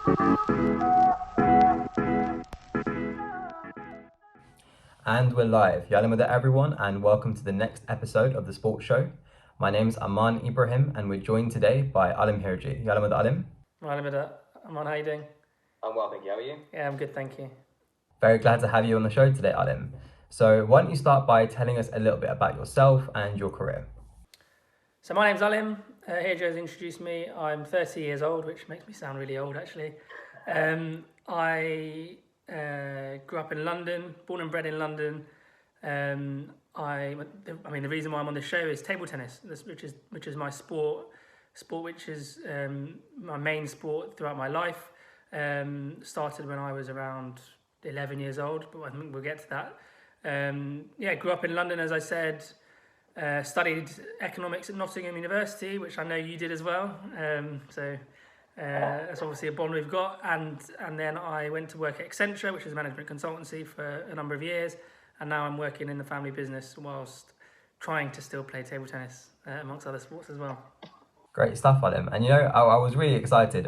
And we're live. Yalam everyone, and welcome to the next episode of the Sports Show. My name is Aman Ibrahim, and we're joined today by Alim Hirji. Yalam Alim. Aman, how are you doing? I'm well, thank you. How are you? Yeah, I'm good, thank you. Very glad to have you on the show today, Alim. So why don't you start by telling us a little bit about yourself and your career? So my name's Alim. Hirji has introduced me. I'm 30 years old, which makes me sound really old, actually. I grew up in London, born and bred in London. The reason why I'm on the show is table tennis, which is my sport which is my main sport throughout my life. Started when I was around 11 years old, but I think we'll get to that. Grew up in London, as I said. Studied economics at Nottingham University, which I know you did as well. That's obviously a bond we've got. And then I went to work at Accenture, which is a management consultancy, for a number of years. And now I'm working in the family business whilst trying to still play table tennis, amongst other sports as well. Great stuff, Alim. And I was really excited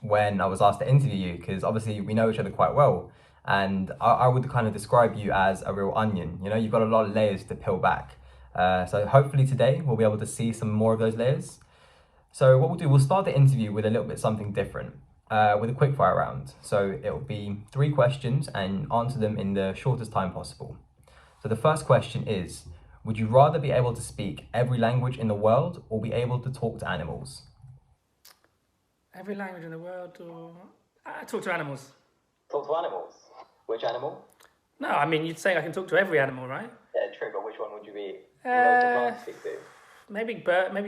when I was asked to interview you, because obviously we know each other quite well. And I would kind of describe you as a real onion. You've got a lot of layers to peel back. So hopefully today we'll be able to see some more of those layers. So what we'll start the interview with a little bit something different, with a quick fire round. So it'll be 3 questions and answer them in the shortest time possible. So the first question is, would you rather be able to speak every language in the world or be able to talk to animals? Every language in the world, or talk to animals. Talk to animals? Which animal? No, I mean, you'd say I can talk to every animal, right? Yeah, true, but which one would you be most inclined to speak to? Maybe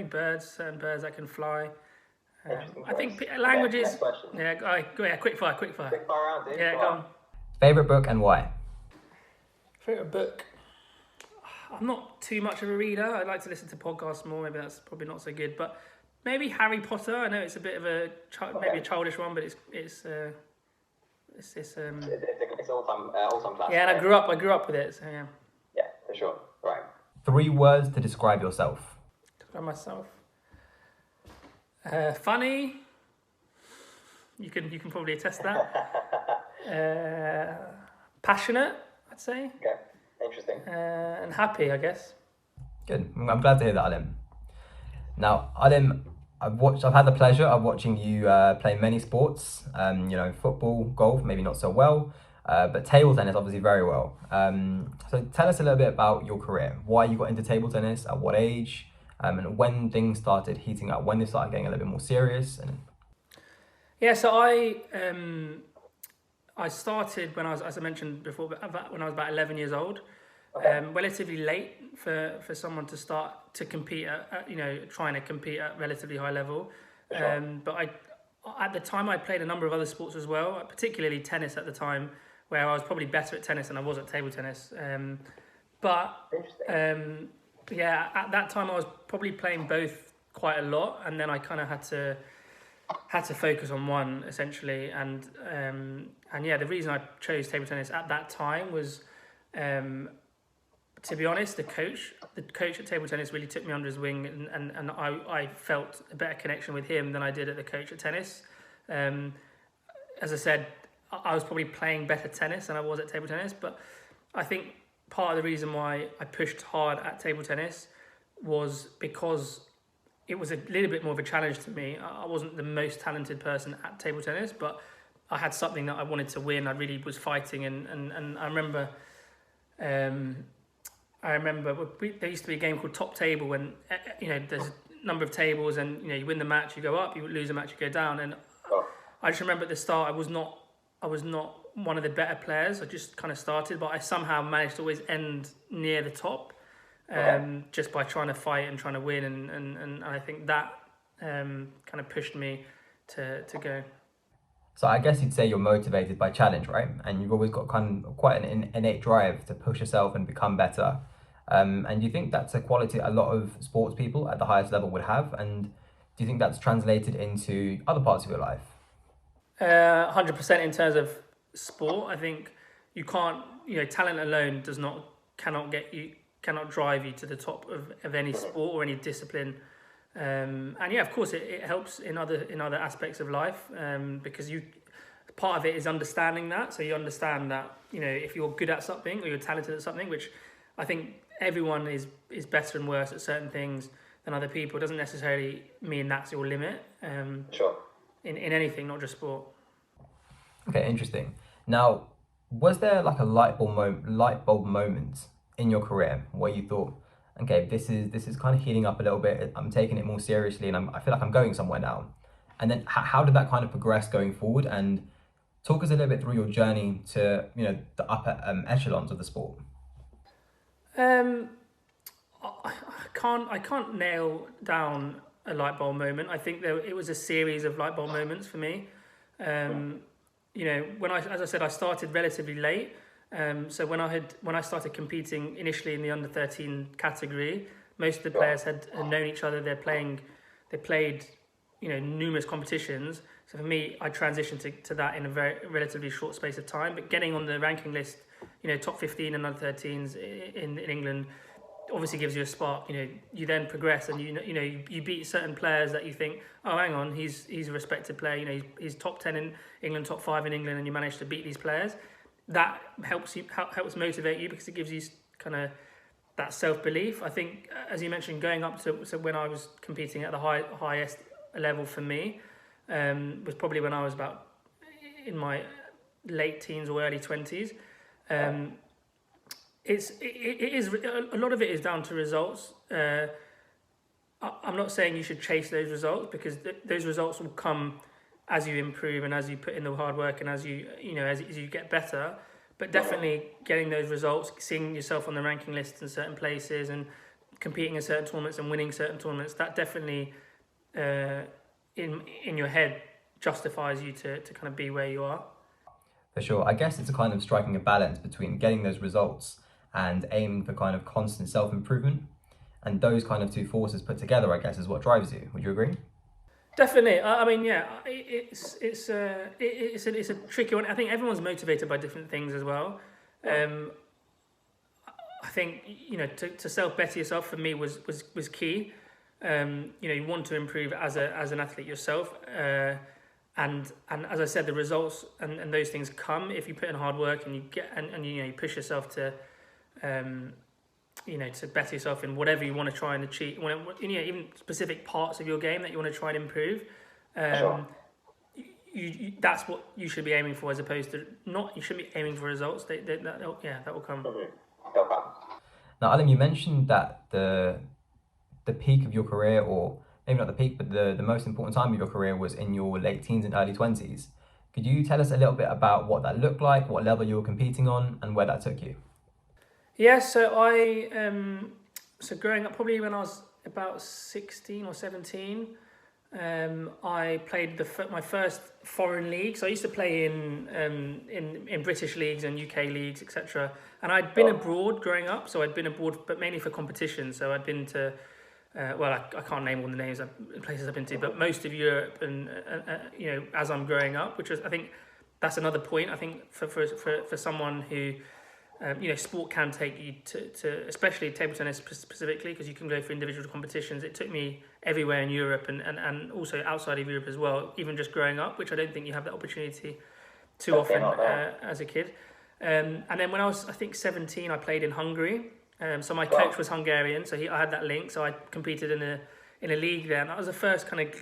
birds, certain birds that can fly. I think languages. Next question. Quick fire. Quick fire round, dude. Yeah, go on. Favorite book and why? Favorite book. I'm not too much of a reader. I like to listen to podcasts more. Maybe that's probably not so good, but maybe Harry Potter. I know it's a bit of maybe a childish one, but it's all-time classic. Yeah, and I grew up with it, so yeah. Yeah, for sure. Right. 3 words to describe yourself. Describe myself. Funny. You can probably attest that. Passionate, I'd say. Okay. Interesting. And happy, I guess. Good. I'm glad to hear that, Alim. Now, Alim, I've had the pleasure of watching you play many sports. Football, golf, maybe not so well, but table tennis obviously very well. So tell us a little bit about your career. Why you got into table tennis, at what age, and when things started heating up, when they started getting a little bit more serious. Yeah, so I started when I was, as I mentioned before, when I was about 11 years old. Okay. Relatively late for someone to start to compete at trying to compete at relatively high level. Sure. But at the time I played a number of other sports as well, particularly tennis at the time, where I was probably better at tennis than I was at table tennis. At that time I was probably playing both quite a lot, and then I kind of had to focus on one essentially. And the reason I chose table tennis at that time was, to be honest, the coach at table tennis really took me under his wing, and I felt a better connection with him than I did at the coach at tennis. As I said, I was probably playing better tennis than I was at table tennis, but I think part of the reason why I pushed hard at table tennis was because it was a little bit more of a challenge to me. I wasn't the most talented person at table tennis, but I had something that I wanted to win. I really was fighting, and I remember there used to be a game called Top Table, when there's a number of tables, and you win the match, you go up, you lose a match, you go down. And I just remember at the start I was not one of the better players. I just kind of started, but I somehow managed to always end near the top, just by trying to fight and trying to win, and I think that kind of pushed me to go. So I guess you'd say you're motivated by challenge, right? And you've always got quite an innate drive to push yourself and become better. And do you think that's a quality a lot of sports people at the highest level would have? And do you think that's translated into other parts of your life? 100% in terms of sport. I think you can't, talent alone cannot drive you to the top of any sport or any discipline. And yeah, of course, it helps in other aspects of life, because part of it is understanding that. So you understand that, if you're good at something or you're talented at something, which I think everyone is better and worse at certain things than other people. It doesn't necessarily mean that's your limit. Sure. In anything, not just sport. Okay, interesting. Now, was there like a light bulb moment in your career where you thought, okay, this is kind of heating up a little bit. I'm taking it more seriously, and I feel like I'm going somewhere now. And then how did that kind of progress going forward? And talk us a little bit through your journey to the upper echelons of the sport. I can't nail down a light bulb moment. I think it was a series of light bulb moments for me. As I said, I started relatively late. So when I started competing initially in the under 13 category, most of the players had known each other. They played numerous competitions. So for me, I transitioned to that in a very relatively short space of time. But getting on the ranking list, top 15 and under 13s in England, obviously gives you a spark. You then progress, and you beat certain players that you think, oh, hang on, he's a respected player. He's top 10 in England, top 5 in England, and you manage to beat these players. That helps motivate you, because it gives you kind of that self-belief. I think, as you mentioned, going up to when I was competing at the highest level for me, was probably when I was about in my late teens or early 20s. It is a lot of it is down to results. I'm not saying you should chase those results, because those results will come as you improve and as you put in the hard work and as you get better. But definitely getting those results, seeing yourself on the ranking list in certain places and competing in certain tournaments and winning certain tournaments, that definitely in your head justifies you to kind of be where you are. For sure. I guess it's a kind of striking a balance between getting those results and aiming for kind of constant self-improvement. And those kind of two forces put together, I guess, is what drives you. Would you agree? Definitely. I mean, yeah, it's a tricky one. I think everyone's motivated by different things as well. I think to self-better yourself for me was key. You want to improve as an athlete yourself, and as I said, the results and those things come if you put in hard work and you get and you push yourself to to better yourself in whatever you want to try and achieve. Even specific parts of your game that you want to try and improve. Sure. That's what you should be aiming for, as opposed to not. You shouldn't be aiming for results. That will come. Now, Alim, you mentioned that the peak of your career, or maybe not the peak, but the most important time of your career was in your late teens and early 20s. Could you tell us a little bit about what that looked like, what level you were competing on, and where that took you? Yeah, so so growing up, probably when I was about 16 or 17, I played my first foreign league. So I used to play in British leagues and UK leagues, etc. And I'd been abroad growing up, so I'd been abroad, but mainly for competition. So I'd been to, I can't name all the names of places I've been to, but most of Europe, and as I'm growing up, which was, I think, that's another point. I think for someone who sport can take you to especially table tennis specifically, because you can go for individual competitions. It took me everywhere in Europe and also outside of Europe as well, even just growing up, which I don't think you have that opportunity too often as a kid. And then when I was, I think, 17, I played in Hungary. So my coach was Hungarian, so I had that link. So I competed in a league there, and that was the first kind of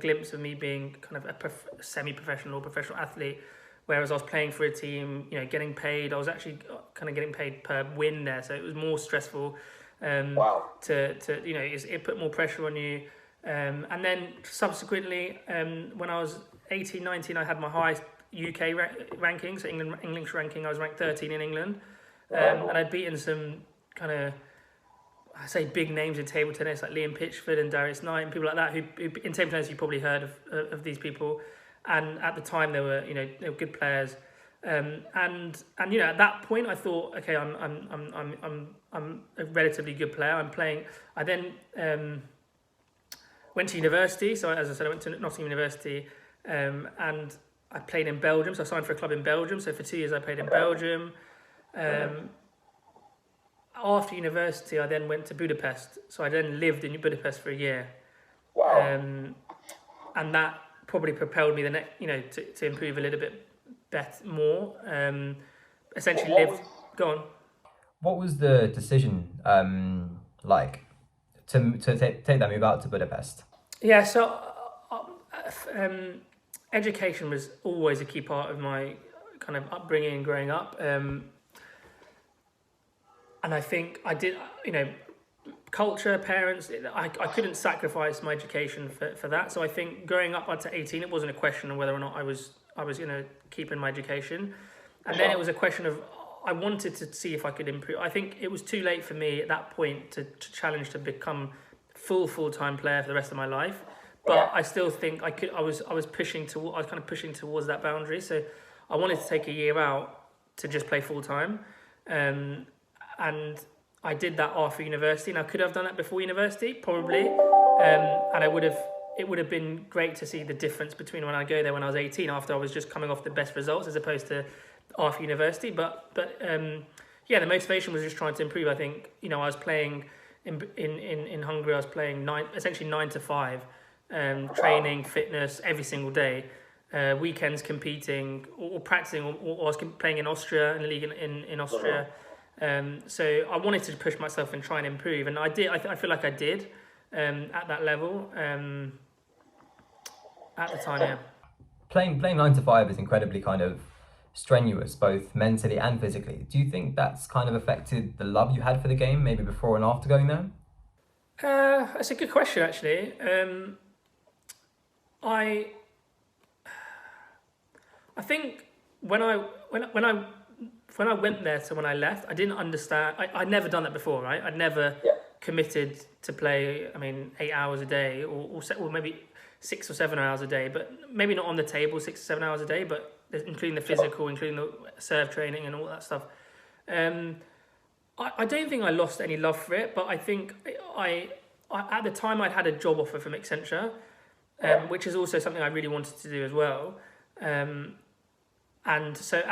glimpse of me being kind of a semi-professional or professional athlete. Whereas I was playing for a team, getting paid. I was actually kind of getting paid per win there, so it was more stressful. It put more pressure on you. And then subsequently, when I was 18, 19, I had my highest UK ranking, so English ranking. I was ranked 13 in England, and I'd beaten some kind of, I say, big names in table tennis like Liam Pitchford and Darius Knight and people like that. Who in table tennis you probably heard of these people. And at the time they were good players, and at that point I thought, okay, I'm a relatively good player. I'm playing. I then went to university. So as I said, I went to Nottingham University, and I played in Belgium. So I signed for a club in Belgium. So for 2 years I played in Belgium. After university, I then went to Budapest. So I then lived in Budapest for a year. Wow. And that probably propelled me to improve a little bit more. Essentially, go on. What was the decision like to take that move out to Budapest? Yeah, so education was always a key part of my kind of upbringing and growing up. And I think I did, culture, parents, I couldn't sacrifice my education for that. So I think growing up until 18, it wasn't a question of whether or not I was keeping my education. And then it was a question of, I wanted to see if I could improve. I think it was too late for me at that point to challenge to become full-time player for the rest of my life. But I still think I could. I was pushing to. I was kind of pushing towards that boundary. So I wanted to take a year out to just play full-time, and I did that after university. And I could have done that before university, probably, and I would have. It would have been great to see the difference between when I go there when I was 18, after I was just coming off the best results, as opposed to after university. But the motivation was just trying to improve. I think I was playing in Hungary. I was playing essentially 9 to 5, training, fitness every single day. Weekends competing or practicing, or I was playing in Austria, in the league in Austria. So I wanted to push myself and try and improve, and I did. I feel like I did at that level at the time. Yeah. Playing 9 to 5 is incredibly kind of strenuous, both mentally and physically. Do you think that's kind of affected the love you had for the game, maybe before and after going there? That's a good question, actually. I think when I went there to when I left, I didn't understand. I'd never done that before, right? I'd never committed to play. 8 hours a day, or maybe 6 or 7 hours a day, but maybe not on the table 6 or 7 hours a day, but including the physical, including the serve training and all that stuff. I don't think I lost any love for it, but I think I at the time I'd had a job offer from Accenture, which is also something I really wanted to do as well. And so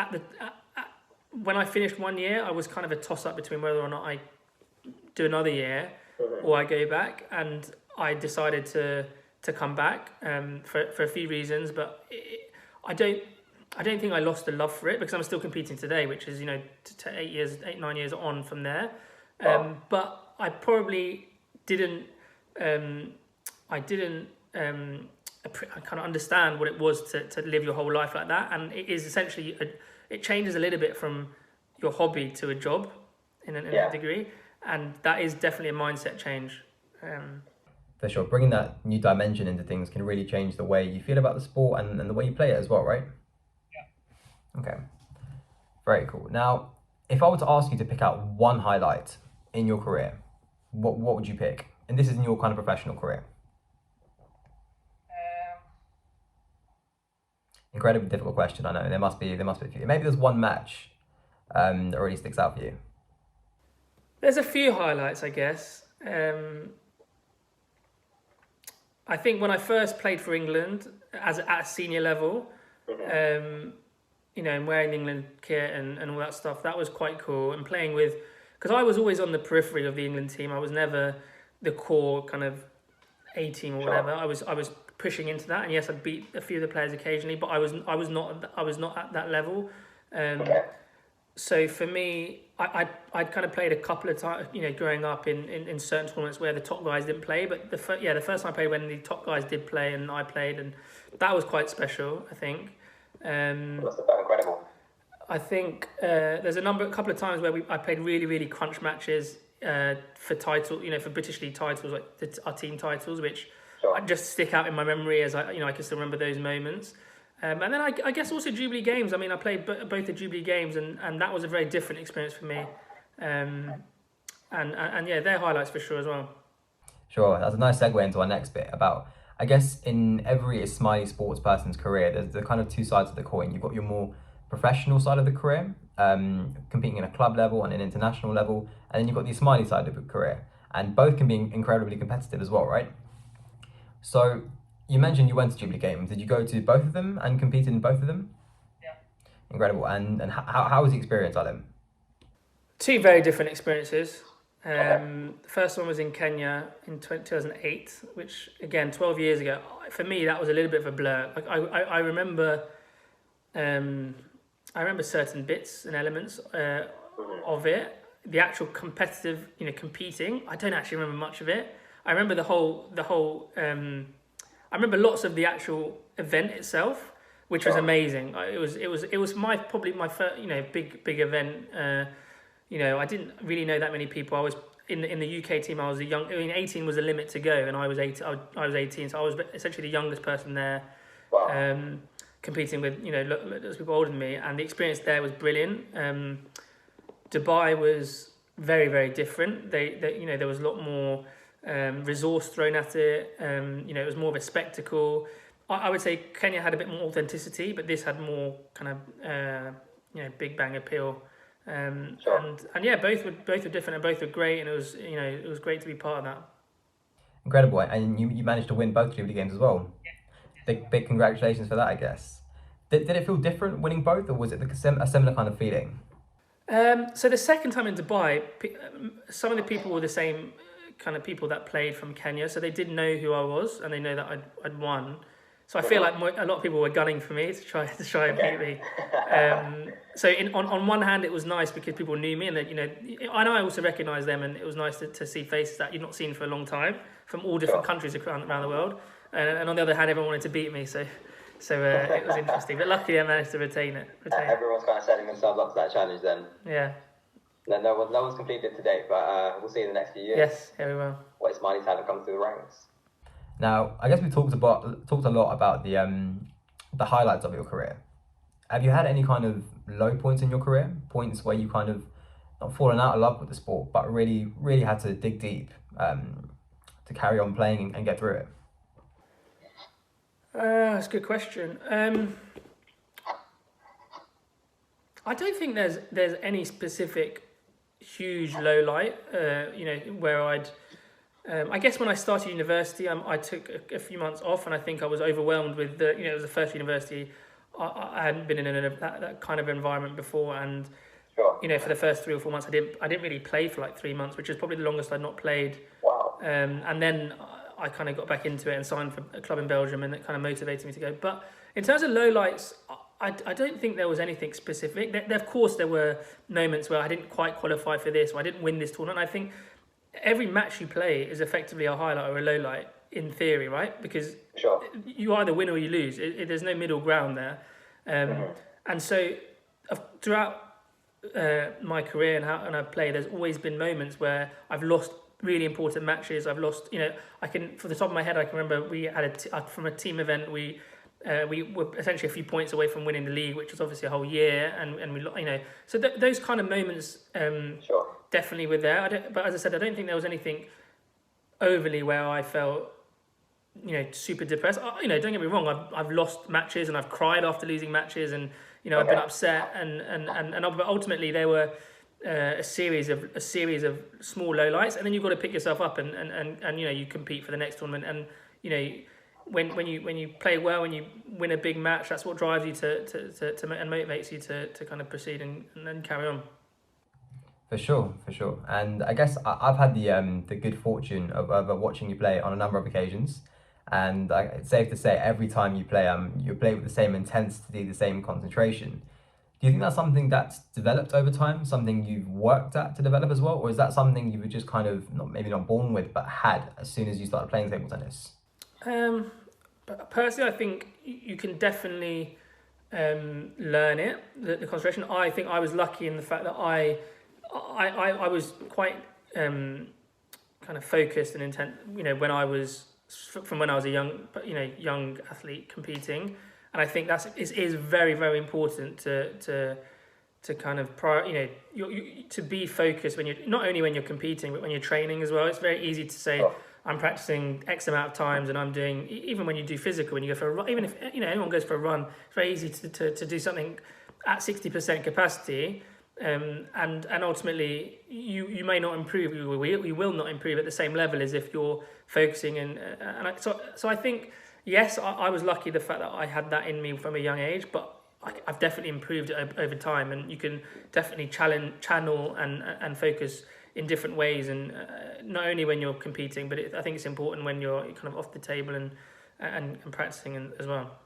when I finished 1 year, I was kind of a toss-up between whether or not I do another year or I go back, and I decided to come back for a few reasons, but I don't think I lost the love for it, because I'm still competing today, which is 8-9 years on from there. But I probably didn't. I kind of understand what it was to live your whole life like that, and it is essentially it changes a little bit from your hobby to a job in a degree, and that is definitely a mindset change. For sure, bringing that new dimension into things can really change the way you feel about the sport and the way you play it as well, right? Yeah. Okay, very cool. Now, if I were to ask you to pick out one highlight in your career, what would you pick? And this is in your kind of professional career. Incredibly difficult question, I know. There must be a few. Maybe there's one match that really sticks out for you. There's a few highlights, I guess. I think when I first played for England at a senior level, and wearing the England kit and all that stuff, that was quite cool. And playing with, because I was always on the periphery of the England team. I was never the core kind of A team or whatever. I was pushing into that, and yes, I'd beat a few of the players occasionally, but I was not at that level. So for me, I'd kind of played a couple of times, growing up in certain tournaments where the top guys didn't play. But the first time I played when the top guys did play and I played, and that was quite special, I think. Must have felt incredible. I think there's a couple of times where I played really, really crunch matches for title, for British League titles, like our team titles, which just stick out in my memory as I can still remember those moments. And then I guess also Jubilee Games. I mean, I played both the Jubilee Games, and that was a very different experience for me. And yeah, they're highlights for sure as well. Sure, that's a nice segue into our next bit about, I guess, in every Ismaili sports person's career, there's the kind of two sides of the coin. You've got your more professional side of the career, competing in a club level and an international level, and then you've got the Ismaili side of the career, and both can be incredibly competitive as well, right? So you mentioned you went to Jubilee Games. Did you go to both of them and compete in both of them? Yeah. Incredible. And how was the experience, Alim? Two very different experiences. The first one was in Kenya in 2008, which again, 12 years ago. For me, that was a little bit of a blur. Like I remember, certain bits and elements of it. The actual competitive, competing. I don't actually remember much of it. I remember the whole. I remember lots of the actual event itself, which was amazing. It was probably my first, big event. I didn't really know that many people. I was in the UK team. I was 18 was the limit to go, and I was 18, so I was essentially the youngest person there. Wow. Competing with lots of people older than me, and the experience there was brilliant. Dubai was very, very different. There was a lot more resource thrown at it. It was more of a spectacle. I would say Kenya had a bit more authenticity, but this had more kind of big bang appeal. Sure. And yeah, both were different and both were great, and it was great to be part of that. Incredible, and you managed to win both Jubilee games as well. Big congratulations for that, I guess. Did it feel different winning both, or was it a similar kind of feeling? So the second time in Dubai, some of the people were the same kind of people that played from Kenya, so they did know who I was and they know that I'd won. So I feel like a lot of people were gunning for me to try and beat me. So on one hand, it was nice because people knew me, and that I know I also recognised them, and it was nice to see faces that you've not seen for a long time from all different countries around the world. And on the other hand, everyone wanted to beat me, so it was interesting. But luckily, I managed to retain it. Everyone's kind of setting themselves up for that challenge then. Yeah. No one's completed it to date, but we'll see in the next few years. Yes, yeah, we will. What Ismaili talent comes through the ranks. Now, I guess we talked a lot about the highlights of your career. Have you had any kind of low points in your career? Points where you kind of not fallen out of love with the sport, but really, really had to dig deep to carry on playing and get through it? That's a good question. I don't think there's any specific huge low light. Where I'd. I guess when I started university, I took a few months off, and I think I was overwhelmed with it was the first university. I hadn't been in that kind of environment before, and Sure. for the first 3 or 4 months, I didn't really play for like 3 months, which is probably the longest I'd not played. Wow. And then I kind of got back into it and signed for a club in Belgium, and it kind of motivated me to go. But in terms of lowlights, I don't think there was anything specific. Of course, there were moments where I didn't quite qualify for this, or I didn't win this tournament. I think every match you play is effectively a highlight or a lowlight in theory, right? Because Sure. you either win or you lose. There's no middle ground there. And so throughout my career and I've played, there's always been moments where I've lost really important matches. I've lost, I can, for the top of my head, I can remember we had from a team event, we were essentially a few points away from winning the league, which was obviously a whole year, and we, so those kind of moments Sure. definitely were there. But as I said, I don't think there was anything overly where I felt super depressed. Don't get me wrong, I've lost matches and I've cried after losing matches, and I've been upset, but ultimately there were a series of small lowlights, and then you've got to pick yourself up and you compete for the next tournament, and when you play well and you win a big match, that's what drives you to and motivates you to kind of proceed and carry on. For sure. And I guess I've had the good fortune of watching you play on a number of occasions. And it's safe to say every time you play with the same intensity, the same concentration. Do you think that's something that's developed over time, something you've worked at to develop as well? Or is that something you were just kind of, maybe not born with, but had as soon as you started playing table tennis? But personally, I think you can definitely learn it, the concentration. I think I was lucky in the fact that I was quite kind of focused and intent, when I was a young athlete competing, and I think is very, very important to kind of to be focused when you're not only when you're competing but when you're training as well. It's very easy to say I'm practicing X amount of times, and I'm doing, even when you do physical, when you go for a run, even if anyone goes for a run, it's very easy to do something at 60% capacity. And ultimately you may not improve. You will not improve at the same level as if you're focusing so I think yes, I was lucky the fact that I had that in me from a young age, but I've definitely improved it over time, and you can definitely channel and focus in different ways, and not only when you're competing, but I think it's important when you're kind of off the table and practicing as well.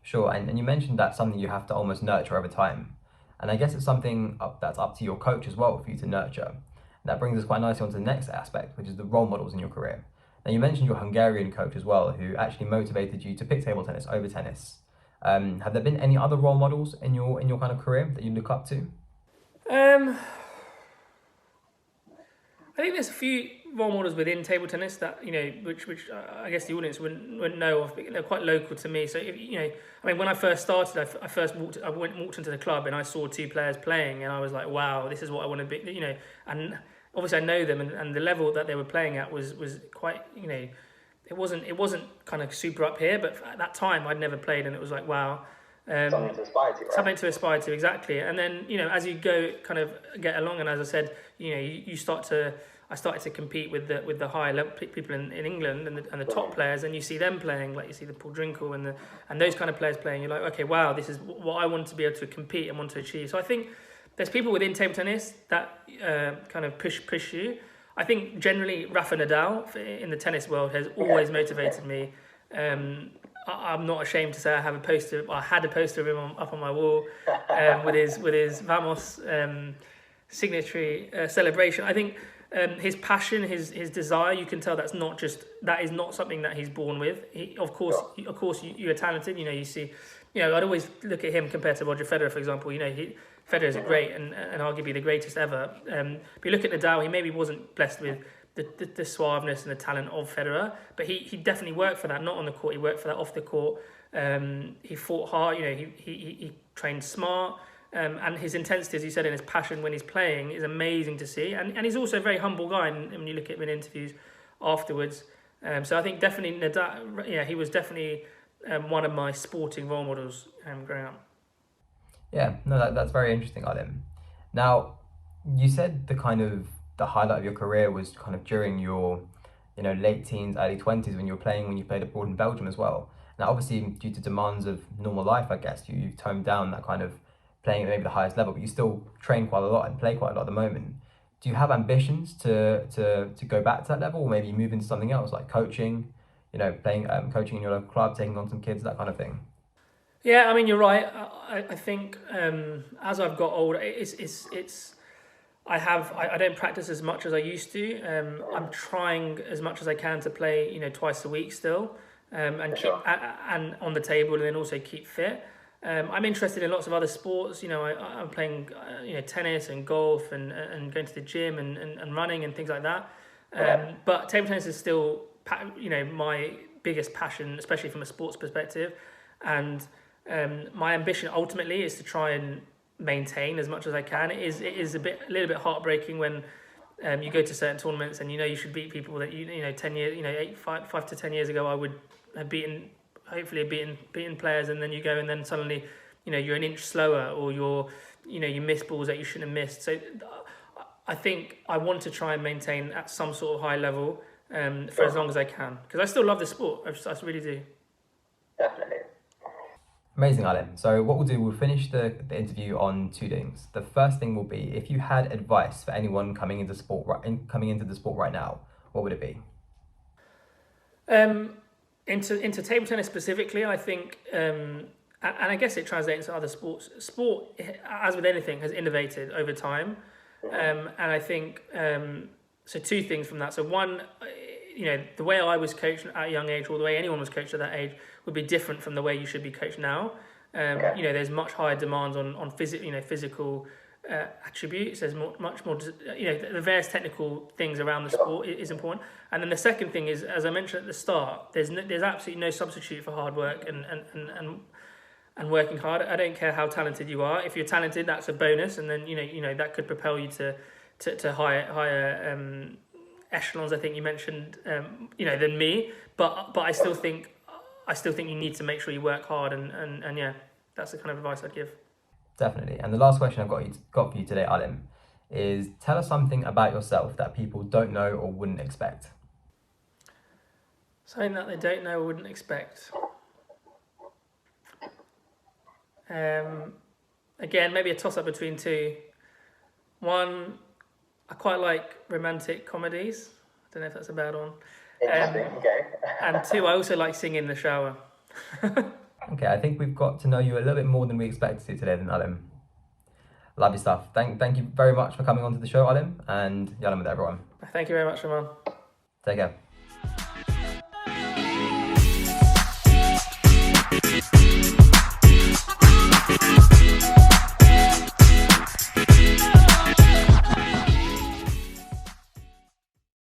Sure, and you mentioned that's something you have to almost nurture over time. And I guess it's something that's up to your coach as well for you to nurture. And that brings us quite nicely on to the next aspect, which is the role models in your career. Now, you mentioned your Hungarian coach as well, who actually motivated you to pick table tennis over tennis. Have there been any other role models in your kind of career that you look up to? I think there's a few role models within table tennis that, which I guess the audience wouldn't know of, but they're quite local to me. So when I first started, I walked into the club and I saw two players playing, and I was like, wow, this is what I want to be. And obviously I know them, and the level that they were playing at was quite, it wasn't kind of super up here, but at that time I'd never played, and it was like, wow. Something to aspire to, right? Something to aspire to, exactly. And then, as you go kind of get along, and as I said, I started to compete with the higher level people in England and the top players, and you see them playing, like you see the Paul Drinkle and those kind of players playing. You're like, okay, wow, this is what I want to be able to compete and want to achieve. So I think there's people within table tennis that kind of push you. I think generally Rafa Nadal in the tennis world has always motivated me. I'm not ashamed to say I had a poster of him up on my wall with his Vamos signatory celebration. I think his passion, his desire, you can tell that is not something that he's born with. Of course, you are talented. You see, I'd always look at him compared to Roger Federer, for example. Federer is great and arguably the greatest ever. But you look at Nadal, he maybe wasn't blessed with the suaveness and the talent of Federer, but he definitely worked for that, not on the court, he worked for that off the court. He fought hard, he trained smart, and his intensity, as you said, and his passion when he's playing is amazing to see. And he's also a very humble guy, and when you look at him in interviews afterwards. So I think definitely Nadal, he was definitely one of my sporting role models growing up. Yeah, no, that's very interesting, Alim. Now, you said the highlight of your career was kind of during your, late teens, early 20s when you played abroad in Belgium as well. Now, obviously, due to demands of normal life, I guess, you've toned down that kind of playing at maybe the highest level, but you still train quite a lot and play quite a lot at the moment. Do you have ambitions to go back to that level, or maybe move into something else, like coaching, playing, coaching in your local club, taking on some kids, that kind of thing? Yeah, I mean, you're right. I think as I've got older, I don't practice as much as I used to. I'm trying as much as I can to play, twice a week still, and keep and on the table, and then also keep fit. I'm interested in lots of other sports. I'm playing, tennis and golf and going to the gym and running and things like that. But table tennis is still, my biggest passion, especially from a sports perspective. And my ambition ultimately is to try and maintain as much as I can. It is a little bit heartbreaking when you go to certain tournaments and you should beat people that 10 years, 5 to 10 years ago I would have beaten players, and then you go and then suddenly you're an inch slower, or you miss balls that you shouldn't have missed. So I think I want to try and maintain at some sort of high level for as long as I can, because I still love the sport. I really do. Definitely. Amazing, Alim. So what we'll do, we'll finish the interview on two things. The first thing will be, if you had advice for anyone coming into the sport right now, what would it be? Into table tennis specifically, I think, and I guess it translates into other sports. Sport, as with anything, has innovated over time, and I think so. Two things from that. So one, the way I was coached at a young age, or the way anyone was coached at that age, would be different from the way you should be coached now. There's much higher demands on physical attributes. There's much more, the various technical things around the sport is important. And then the second thing is, as I mentioned at the start, there's absolutely no substitute for hard work and working hard. I don't care how talented you are. If you're talented, that's a bonus, and then that could propel you to higher echelons. I think you mentioned than me, but I still think you need to make sure you work hard, and yeah, that's the kind of advice I'd give. Definitely. And the last question I've got for you today, Alim, is tell us something about yourself that people don't know or wouldn't expect. Something that they don't know or wouldn't expect. Again, maybe a toss-up between two. One, I quite like romantic comedies. I don't know if that's a bad one. Interesting. Okay. And 2, I also like singing in the shower. Okay, I think we've got to know you a little bit more than we expected to today, then, Alim. Lovely stuff. Thank you very much for coming onto the show, Alim, and Yalam with everyone. Thank you very much, Ramon. Take care.